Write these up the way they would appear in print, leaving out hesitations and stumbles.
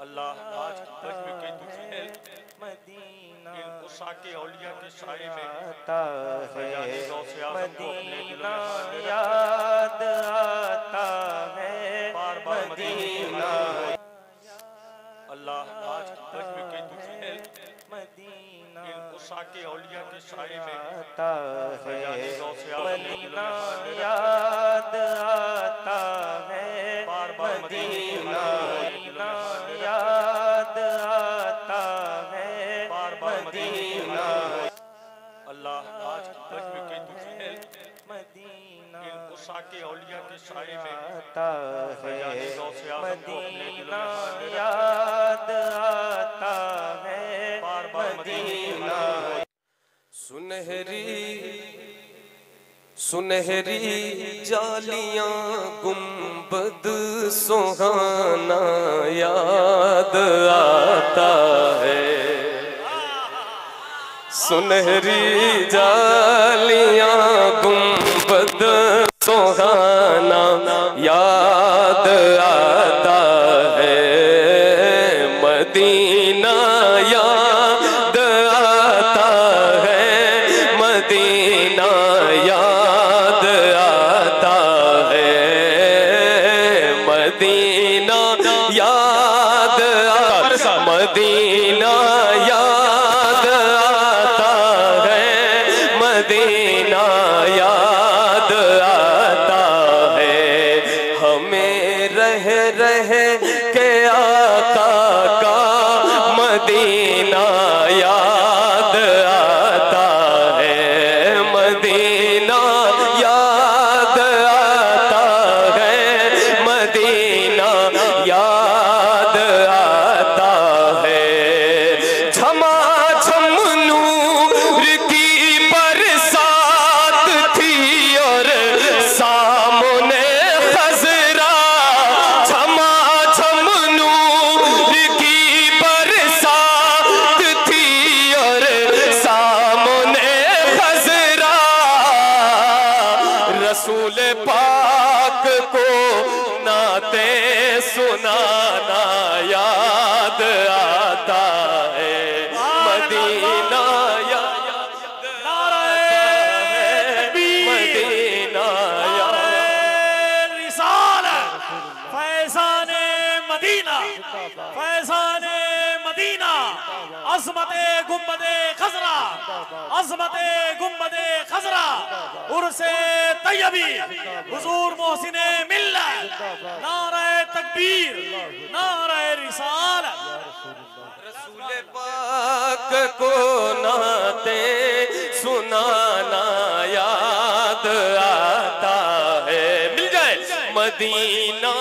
अल्लाह आज तक के तुझे मदीना इन उसाके औलिया के साए में आता है, मदीना याद आता है, मदीना अल्लाह आज तक के तुझे मदीना इन उसाके औलिया के साए में आता है, मदीना याद आता है, मदीना याद आता है, मदीना अल्लाह आज तक के तुझे मदीना इन उसाके औलिया के साए में आता है, मदीना याद आता है, मदीना सुनहरी सुनहरी जालियां गुंबद सुहाना याद आता है, सुनहरी जालियां गुंबद सुहाना याद आता है, मदीना याद आता है, मदीना याद आता है, मदीना याद आता, मदीना याद आता है, मदीना याद आता है, हमें रह रह के आका का मदीना याद आता है, मदीना याद आता है, मदीना याद आता है, झमाझम नूर की बरसात थी और सामने खजरा, झमाझम नूर की बरसात थी और सामने खजरा, रसूल पाक को नाते सुनाना याद आता है, मदीना याद आता है, मदीना याद रिसालत फैज़ाने मदीना, फैज़ाने मदीना, अज़मते गुंबदे खज़रा, अज़मते गुंबदे खज़रा, उर्से तैयबी, हुज़ूर मोहसिने मिल्लत, नारे तकबीर, नारे रिसालत। रसूल पाक को नाते सुनाना याद आता है, मिल जाए मदीना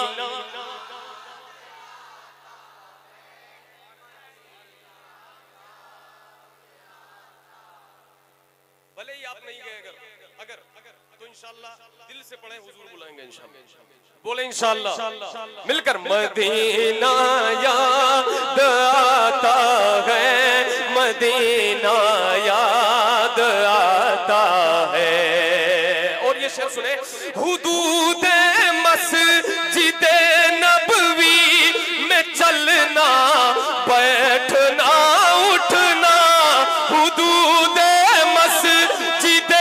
भले ही आप नहीं गए, अगर अगर तो इंशाअल्लाह दिल से पढ़े, हुजूर बुलाएंगे इंशाअल्लाह, बोले इंशाअल्लाह मिलकर, मदीना याद आता है, मदीना याद आता है, और ये शेर सुने, हुदूद मस्जिद नबवी में चलना बैठना उठना, हुदूद मस्जिद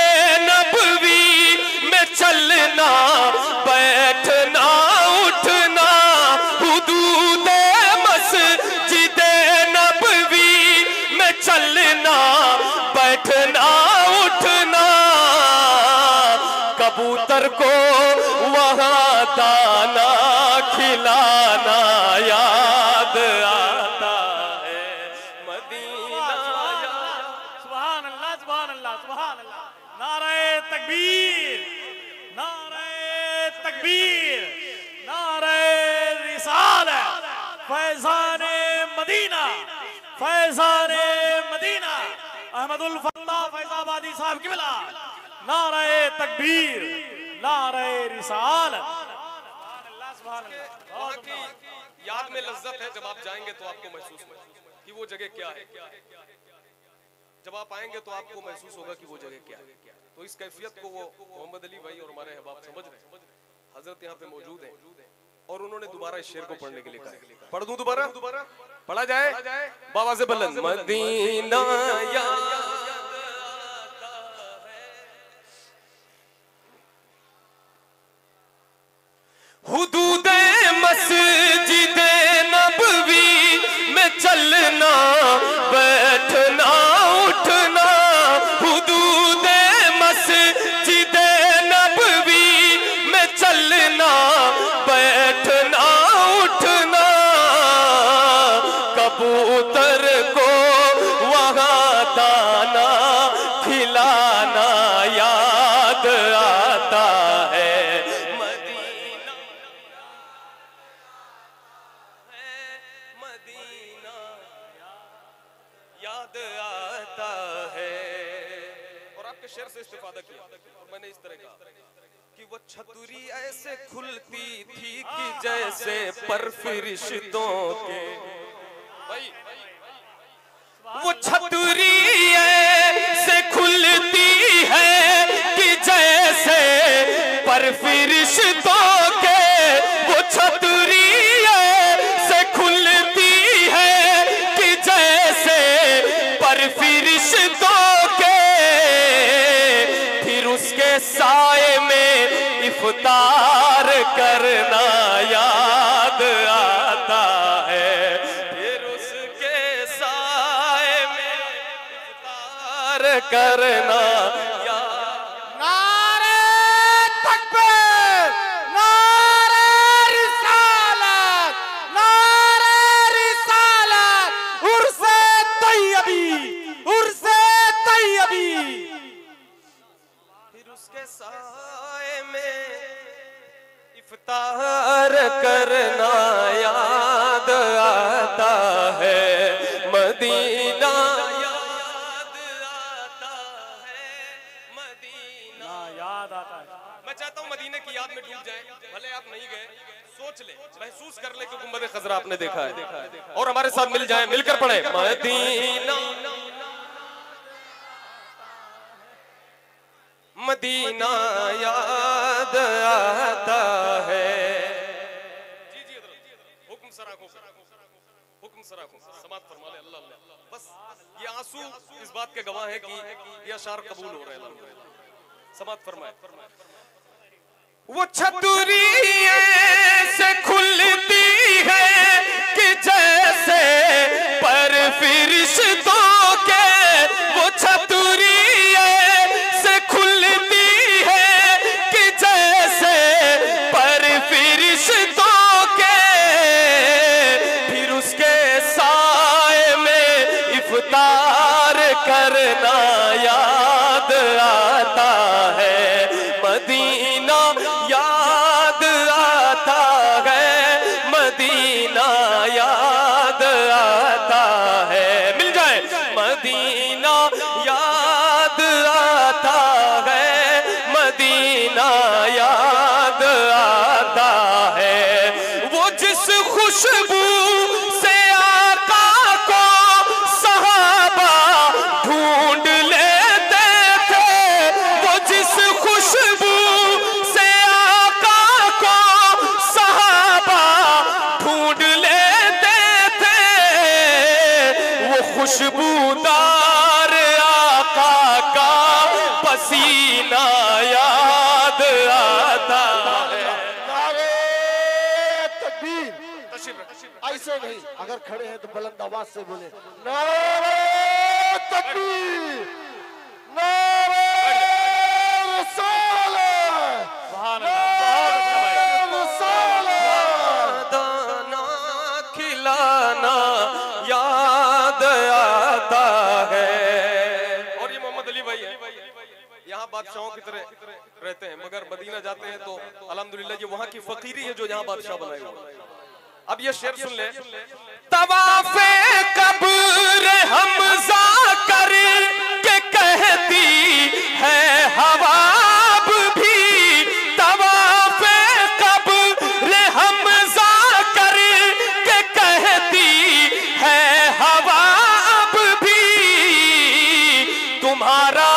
नबवी में चलना बैठना उठना, हुदूद मस्जिद नबवी में चलना बैठना उठना, कबूतर को वहाँ दाना खिलाना याद आता है, मदीना सुभान अल्लाह, सुभान अल्लाह, सुभान अल्लाह, नारे तकबीर, नारे तकबीर, नारे रिसालत, फैज़ाने Medina, फैज़ाने Medina, Ahmadul Fattah Faizabadi साहब क़िबला, नारे तकबीर, नारे रिसालत, सुभान अल्लाह, सुभान अल्लाह। वहाँ की याद में लज्जत है, जब आप जाएंगे तो आपको महसूस होगा कि वो जगह क्या है, जब आप आएंगे तो आपको महसूस होगा कि वो जगह क्या है। तो इस कैफियत को वो मोहम्मद अली भाई और हमारे अहबाब समझ रहे हैं। हजरत यहाँ पे मौजूद हैं, और उन्होंने दोबारा इस शेर को पढ़ने के लिए कहा। पढ़ दूं दोबारा? पढ़ा जाए बाबा से बुलंद। मदीना याद हुदूदे मस्जिदे नबवी में चलना बैठना उठना, हुदूदे मस्जिदे नबवी में चलना बैठना उठना, कबूतर को वहाँ दाना खिलाना याद आता है। याद आता है। और आपके शेर से इस्तिफादा किया और मैंने इस तरह कहा कि वो छतरी ऐसे खुलती थी कि जैसे पर फरिश्तों के, भाई वो छतरी ऐसे खुलती है कि जैसे पर फरिश्तों के, वो छतरी ऐसे खुलती है कि जैसे पर फरिश्तों के, फिर उसके साए में इफ्तार करना याद आता है, फिर उसके साए में इफ्तार करना याद। नारे तकबीर, नारे रिसालत, नारे रिसालत, उर्से तैयबी, उर्से तैयबी। फिर उसके साए में इफ्तार करना याद आता है, मदीना याद आता है, मदीना याद आता है। मैं चाहता हूँ मदीने की याद में डूब जाए, भले आप नहीं गए, सोच ले, महसूस कर ले कि गुंबद खजरा आपने देखा है, और हमारे साथ मिल जाए, मिलकर पढ़े मदीना मदीना याद आता है। जी जी हुक्म सराखों, हुक्म सराखों, समात फरमा ले अल्लाह अल्लाह। बस ये आंसू इस बात के गवाह है कि ये अशार कबूल हो रहे हैं। समात फरमाए। वो छतरी से खुलती है कि जैसे पर फरिश्तों के, वो छतरी से खुलती है कि जैसे पर फरिश्तों के, फिर उसके साए में इफ्तार करना याद आता है, मदीना याद आता है, मदीना याद आता है। मिल जाए मदीना याद आता है, मदीना याद आता है। वो जिस खुशबू से आका को सहाबा ढूंढ लेते थे, वो जिस खुशबू से आका को सहाबा ढूंढ लेते थे, वो खुशबूदार आका का पसीना याद आता है। नारे तकबीर। ऐसे नहीं, अगर खड़े हैं तो बुलंद आवाज से बोले नारे तकबीर, नारे रिसालत, सुभान अल्लाह, रिसालत। दाना खिलाना याद आता है। और ये मोहम्मद अली भाई है, यहाँ बादशाहों की तरह रहते हैं, मगर मदीना जाते हैं तो अल्हम्दुलिल्लाह ये वहाँ की फकीरी है जो यहाँ बादशाह बनाए हुए। अब ये शेर सुन ले। तवाफे कब्र हमजा कर के कहती है हवा भी, तवाफे कब्र हमजा कर के कहती है हवा भी, तुम्हारा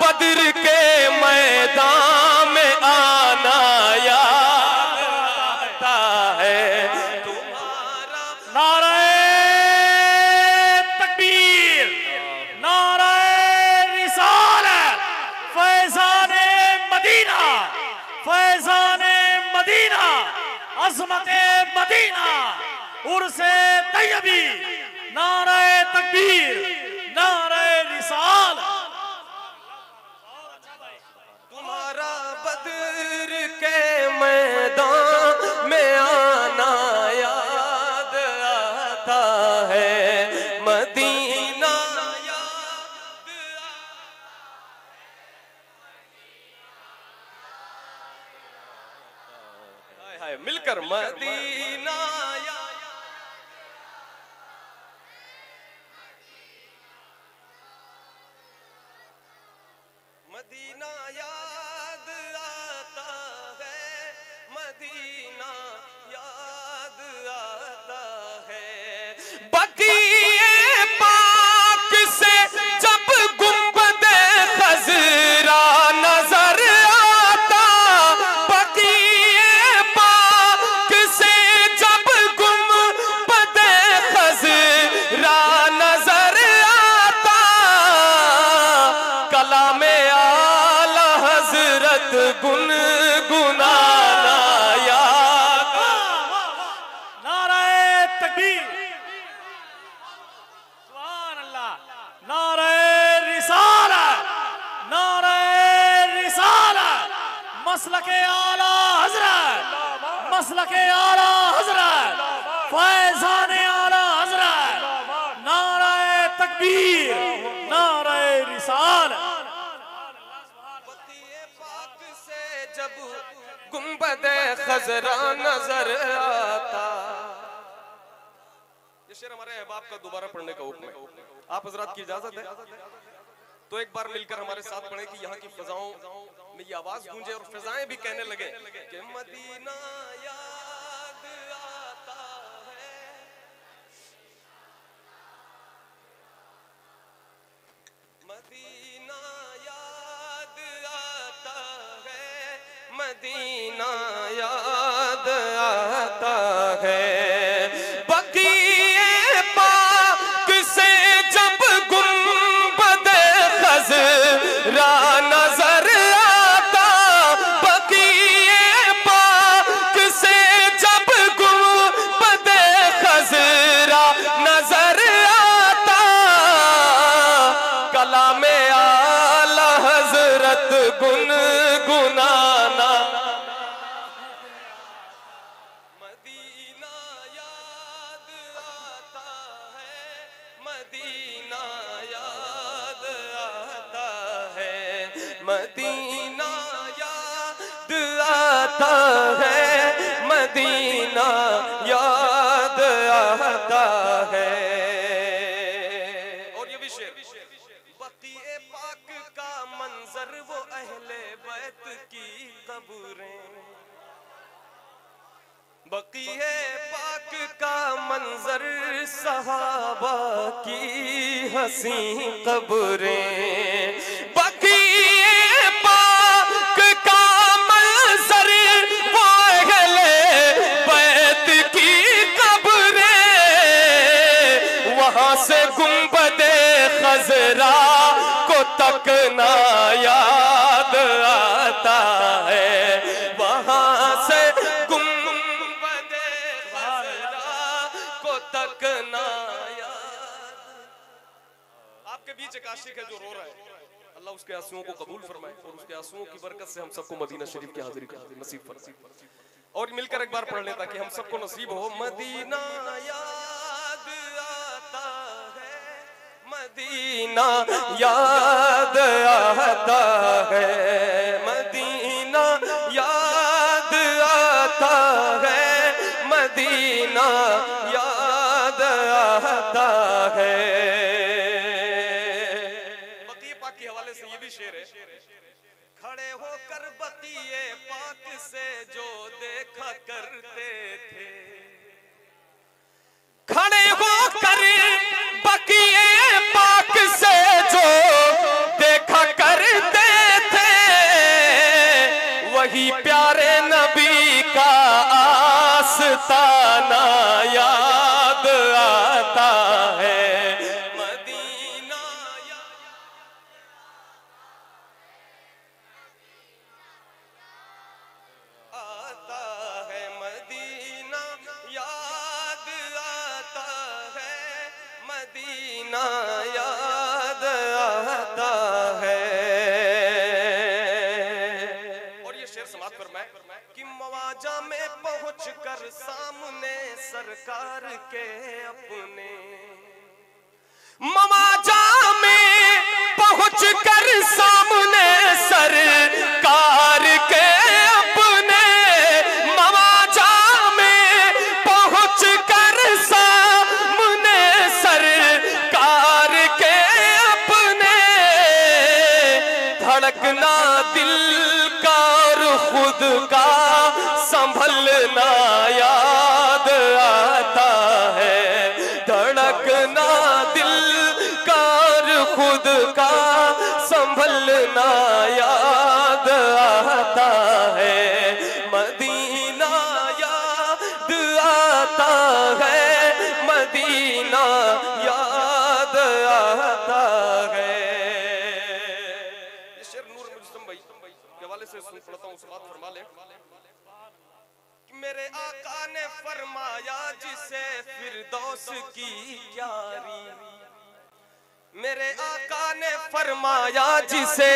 बद्र के मैदान में आना याद आता अज़मते मदीना, उर्से तैयबी, नारे तकबीर, नारे रिसाल। तुम्हारा बदर के मैदान में आना याद आता है, मदीना याद हाय हाय मिलकर मदीना मदीना याद आता है, मदीना याद आता है। बकीए पाक से जब गुंबदे खज़रा नजर आता, बकीए पाक से जब गुंबदे खज़रा नजर आता, कलामे गुनगुनाना याद। नारे तकबीर, सुभान अल्लाह, नारे रिसालत, नारे रिसालत, मसलके आला हजरत, मसलके आला हजरत, फैज़ाने आला हजरत, नारे तकबीर, नारे रिसालत। जब गुंबदे खज़रा नजर आता, ये शेर हमारे अहबाब का दोबारा पढ़ने का हुक्म है। आप हजरात की इजाजत है तो एक बार मिलकर हमारे साथ पढ़े कि यहाँ की फिजाओं में ये आवाज गूंजे और फिजाएं भी कहने लगे कि मदीना याद आता है, मदीना याद आता है, मदीना याद आता है। बकीए पाक से जब गुंबदे खज़रा नजर आता, बकीए पाक से जब गुंबदे खज़रा नजर आता, कलामे आला हजरत गुनगुनाना मदीना याद आता है, मदीना याद आता है, मदीना याद आता है, मदीना याद आता है। और ये भी शेर, बकीए पाक का मंजर वो अहले बैत की कब्रें, बकीए पाक का मंजर सहाबा की हसी कब्रें, बकीए पाक का मंजर वो अहले बैत की कब्रें, वहां से गुंबदे खज़रा को तकना याद आता है, वहां से गुंबदे खज़रा को तकना याद। आपके बीच एक आशिक है जो रो रहा है, अल्लाह उसके आंसुओं को कबूल फरमाए और उसके आंसुओं की बरकत से हम सबको मदीना शरीफ की हाजिरी का नसीब फरमाए। और मिलकर एक बार पढ़ लें ताकि हम सबको नसीब हो। मदीना याद आता है, मदीना याद आता है, मदीना याद आता है, मदीना याद आता है। बकीए पाक के हवाले से ये भी शेर है, खड़े होकर बकीए पाक से जो देखा करते थे, खड़े होकर बकीए पाक से जो देखा करते थे, वही प्यारे नबी का आस्ताना याद आता है, मदीना आता है, मदीना मदीना याद आता है। और ये शेर समाप्त फरमाए कि मवाजा में पहुंचकर सामने सरकार के अपने, मवाजा में पहुंचकर सामने सरकार के अपने, मवाजा में पहुंचकर सामने सरकार के अपने, धड़कना दिल का और खुद का संभलना याद आता है, धड़कना दिल का और खुद का संभलना याद आता है, मदीना याद आता है, मदीना याद आता है। ये शेर नूर मुजतम भाई के हवाले से सुन पढ़ता हूँ, समाप्त फरमा ले कि मेरे आका ने फरमाया जिसे फिरदौस की क्यारी, मेरे आका ने फरमाया जिसे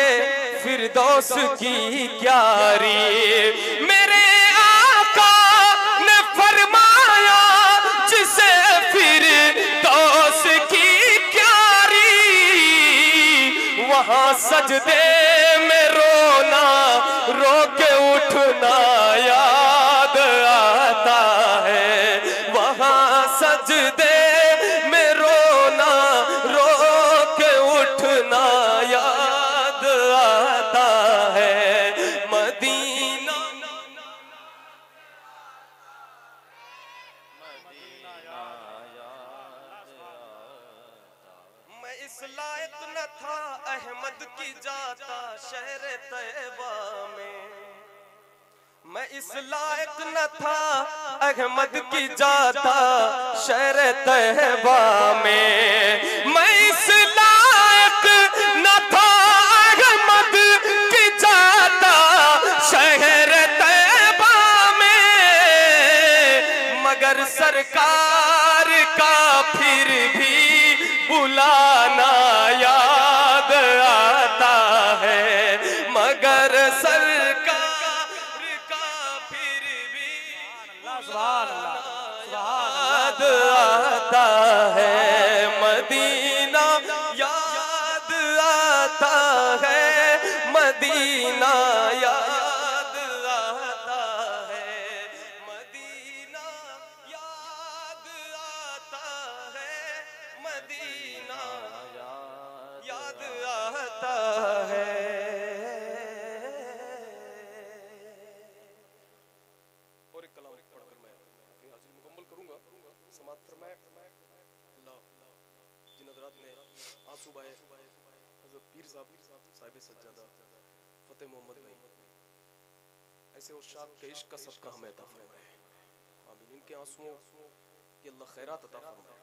फिरदौस की क्यारी, मेरे आका ने फरमाया जिसे फिरदौस की क्यारी, वहां सजदे में रोना रो के उठना याद आता है, वहां सजदे में रोना रो के उठना याद आता है, मदीना मैं इस लायक न था अहमद की जाता शहर तैयबा में, मैं इस लायक न था अहमद की जाता शहर तैयबा में, मैं इस लायक न था अहमद की जाता शहर तैयबा में, मगर सरकार का फिर भी बुलाना याद आता है, मगर सरकार का फिर भी बुलाना याद आता है, मदीना याद आता है, मदीना याद आता है, मदीना याद आता है, मदीना याद आता है। और एक कलाम पढ़कर मैं अपनी हाजिरी मुकम्मल करूंगा, समाप्त फरमाए अल्लाह जिन हज़रात ने आंसू बहाए, हज़रत पीर साहब साहिब सज्जादा फतेह मोहम्मद भाई, ऐसे उस्ताद के इश्क का सदका हमें अता फरमाए, आमीन। इनके आंसुओं की अल्लाह खैरात अता फरमाए।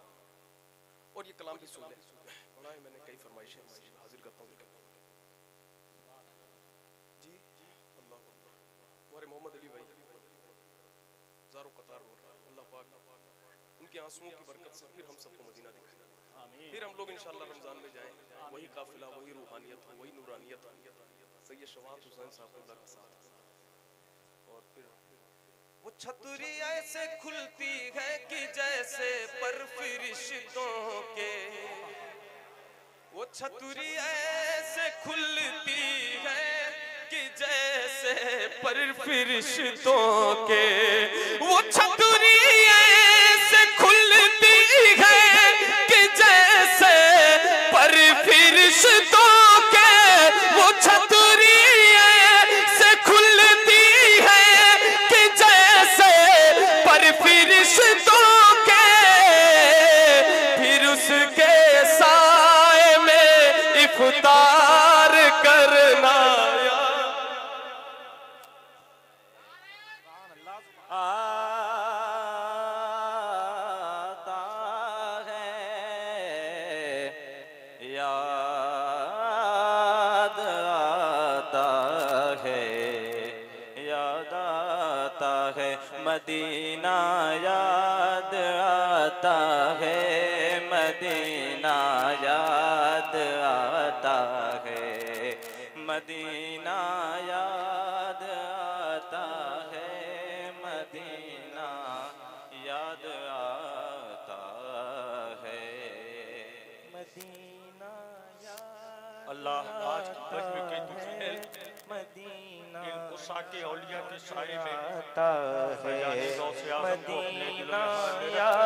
और ये कलाम भी सुन ले, पढ़ा है मैंने, कई फरमाइशें हाजिर करता हूँ जी। अल्लाह हमारे मोहम्मद अली भाई ज़ारो कतार हो रहा है, अल्लाह पाक उनके आंसुओं की बरकत से फिर हम सबको मदीना दिखाए, फिर हम लोग इंशाअल्लाह रमजान में जाएं, वही काफिला, वही रूहानियत हो, वही नूरानियत हो, सैयद शवात हुसैन साहब अल्लाह के साथ। और फिर वो छतरी ऐसे खुलती है कि जैसे पर फरिश्तों के, वो छतरी ऐसे खुलती है कि जैसे पर फरिश्तों के, वो छतरी ऐसे खुलती है कि जैसे पर फरिश्तों के, वो छतरी ऐसे खुलती है कि जैसे पर फरिश्तों के, फिर उसके साए में इफ्तार करना आता है, याद आता है, याद आता है, मदीना याद आता है, मदीना याद आता है, मदीना याद आता है, मदीना याद आता है, मदीना याद अल्लाह आज तक के तुझे मदीना इन उसाके औलिया के साए में आता है, फैजान गौसे आज़म को अपने दिल मदीना में याद